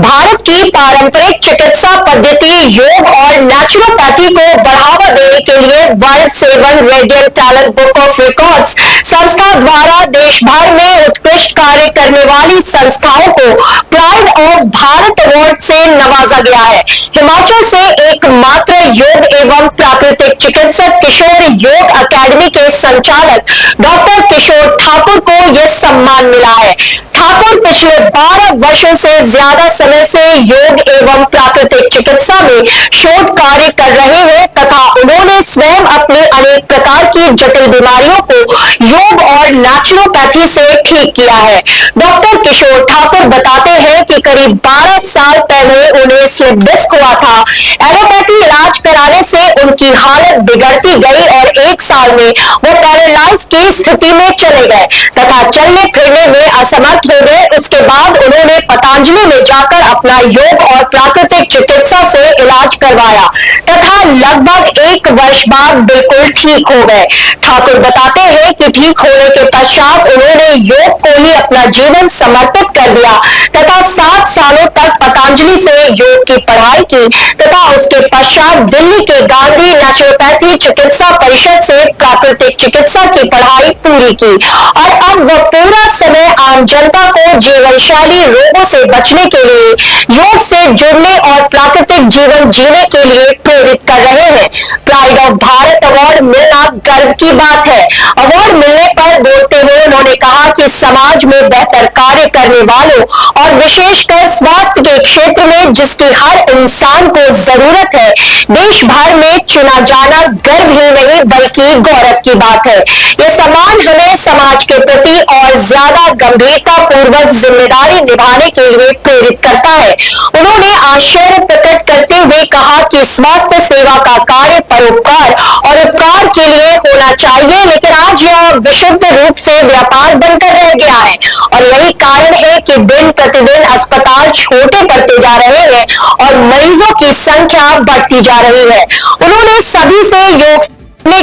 भारत की पारंपरिक चिकित्सा पद्धति योग और नेचुरोपैथी को बढ़ावा देने के लिए world 7 radiant talent book of records संस्था द्वारा देश भर में उत्कृष्ट कार्य करने वाली संस्थाओं को प्राइड ऑफ भारत अवार्ड से नवाजा गया है। हिमाचल से एकमात्र योग एवं प्राकृतिक चिकित्सक किशोर योग अकेडमी के संचालक डॉक्टर किशोर ठाकुर को यह सम्मान मिला है। ठाकुर पिछले 12 वर्षों से ज्यादा समय से योग एवं प्राकृतिक चिकित्सा में शोध कार्य कर रहे हैं तथा उन्होंने स्वयं अपनी अनेक प्रकार की जटिल बीमारियों को योग और नेचुरोपैथी से ठीक किया है। डॉक्टर किशोर ठाकुर बताते हैं कि करीब 12 साल पहले उन्हें स्लिप डिस्क हुआ था। एलोपैथी इलाज कराने से उनकी हालत बिगड़ती गई और 1 साल में वो पैरालाइज की स्थिति में चले गए तथा चलने फिरने में असमर्थ हो गए। उसके बाद उन्होंने पतंजलि में जाकर अपना योग और प्राकृतिक चिकित्सा से इलाज करवाया तथा लगभग 1 वर्ष बाद बिल्कुल ठीक हो गए। ठाकुर बताते हैं कि ठीक होने के पश्चात उन्होंने योग को ही अपना जीवन समर्पित कर दिया तथा 7 सालों तक पतंजलि से योग की पढ़ाई की तथा उसके पश्चात दिल्ली के गांधी नेचुरोपैथी चिकित्सा परिषद से प्राकृतिक चिकित्सा की पढ़ाई पूरी की और अब वह पूरा समय आम जनता को जीवन शैली रोगों से बचने के लिए योग से जुड़ने और प्राकृतिक जीवन जीने के लिए प्रेरित कर रहे हैं। प्राइड ऑफ भारत अवार्ड मिलना गर्व की बात है। अवार्ड मिलने पर बोलते हुए उन्होंने कहा कि समाज में बेहतर कार्य करने वालों और विशेषकर स्वास्थ्य के क्षेत्र में जिसकी हर इंसान को जरूरत है, देश भर में चुना जाना गर्व ही नहीं बल्कि गौरव की बात है। यह सम्मान हमें समाज के प्रति और ज्यादा गंभीरता पूर्वक जिम्मेदारी निभाने के लिए प्रेरित करता है। उन्होंने आश्चर्य प्रकट करते हुए कहा कि स्वास्थ्य सेवा का कार्य परोपकार और उपकार के लिए होना चाहिए, लेकिन आज यह विशुद्ध रूप से व्यापार बनकर रह गया है और यही कारण है कि दिन प्रतिदिन अस्पताल छोटे पड़ते जा रहे हैं और मरीजों की संख्या बढ़ती जा रही है। उन्होंने सभी से योग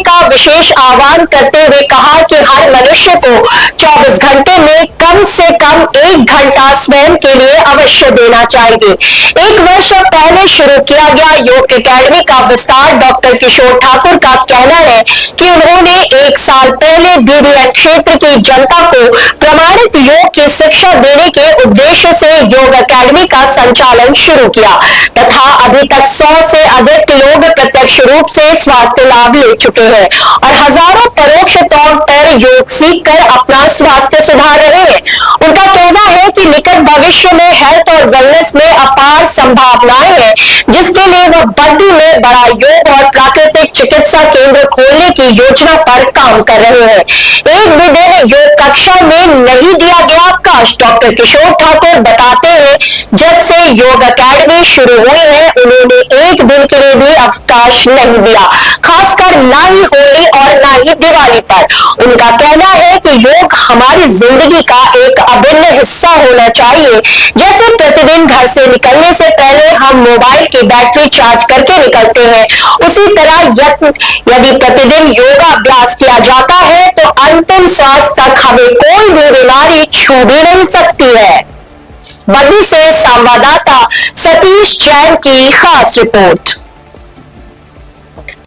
का विशेष आह्वान करते हुए कहा कि हर मनुष्य को 24 घंटे में कम से कम 1 घंटा स्वयं के लिए अवश्य देना चाहिए। 1 वर्ष पहले शुरू किया गया योग एकेडमी का विस्तार डॉक्टर किशोर ठाकुर का कहना है कि उन्होंने 1 साल पहले बीबीएन क्षेत्र की जनता को प्रमाणित योग की शिक्षा देने के उद्देश्य से योग एकेडमी का संचालन शुरू किया तथा अभी तक 100 से अधिक लोग प्रत्यक्ष रूप से स्वास्थ्य लाभ ले चुके हैं और हजारों परोक्ष तौर पर योग सीखकर अपना स्वास्थ्य सुधार रहे हैं। उनका कहना है कि निकट भविष्य में हेल्थ और वेलनेस में अपार संभावनाएं हैं, जिसके लिए वह बद्दी में बड़ा योग और प्राकृतिक चिकित्सा केंद्र खोलने की योजना पर काम कर रहे हैं। एक भी दिन योग कक्षा में नहीं दिया गया अवकाश। डॉक्टर किशोर ठाकुर बताते हैं, जब से योग अकेडमी शुरू हुई है उन्होंने एक दिन के लिए भी अवकाश नहीं दिया, खासकर ना ही होली और ना ही दिवाली पर। उनका कहना है कि योग हमारी जिंदगी का एक अभिन्न हिस्सा होना चाहिए। जैसे प्रतिदिन घर से निकलने से पहले हम मोबाइल की बैटरी चार्ज करके निकलते हैं, उसी तरह यदि प्रतिदिन योगाभ्यास किया जाता है तो अंतिम श्वास तक हमें कोई भी बीमारी छू भी नहीं सकती है। बद्दी से संवाददाता सतीश जैन की खास रिपोर्ट।